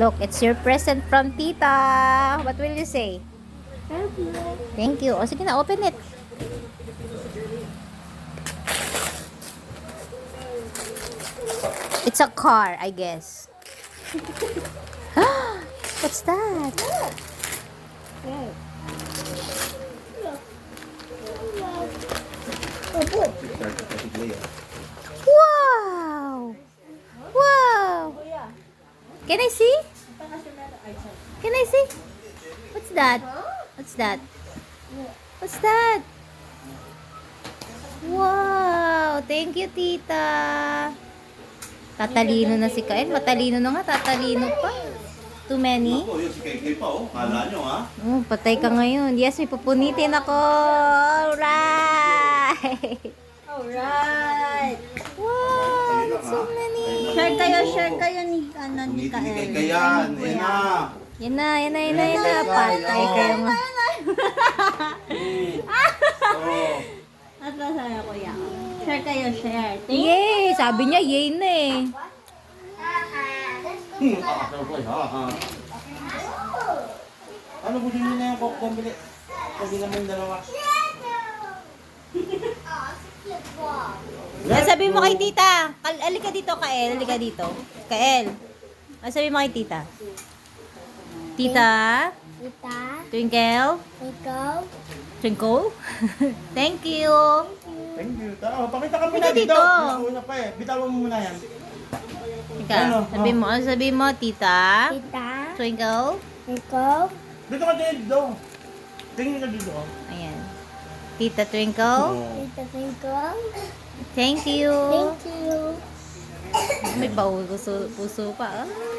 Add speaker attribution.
Speaker 1: Look, it's your present from Tita. What will you say? Thank you. O, sige na, open it. It's a car, I guess. What's that? Wow! Wow! Can I see? Can I see? What's that? What's that? What's that? Wow! Thank you, Tita. Tatalino na si Kael. Matalino na nga. Tatalino pa. Too many?
Speaker 2: Ako, yun si Kay pa, oh. Kala nyo, ha?
Speaker 1: Oh, patay ka ngayon. Yes, may pupunitin ako. Alright!
Speaker 3: Alright.
Speaker 1: Wow! That's so many.
Speaker 3: Share kayo ni, ni Kael.
Speaker 2: Kay Kayan. Yan na.
Speaker 1: Yan na, yan na, yan na, yan na. Patay ka nga.
Speaker 2: Oh.
Speaker 3: At masaya ko yan. Share kayo, share. Thank
Speaker 1: Yay! Sabi niya, yay na eh.
Speaker 2: Ano po din na yung popcorn bili? Pwede naman yung dalawa.
Speaker 1: Sabi mo kay tita. Alika dito, Kael. Alika dito. Kael. Sabi mo kay tita. Tita?
Speaker 3: Tita,
Speaker 1: Twinkle?
Speaker 3: ikaw,
Speaker 1: Twinkle? Thank you.
Speaker 2: Thank you. Tara, pakita kami
Speaker 1: Dito,
Speaker 2: na dito.
Speaker 1: dito.
Speaker 2: Una pa eh. Bitawan mo muna yan.
Speaker 1: Ika, sabi mo, tita?
Speaker 3: tita,
Speaker 1: Twinkle?
Speaker 3: ikaw,
Speaker 2: Dito ka din, dito. Tingin ka dito.
Speaker 1: Ayan. Tita Twinkle?
Speaker 3: tita, ikaw,
Speaker 1: Thank you.
Speaker 3: thank you.
Speaker 1: May puso pa. Ah.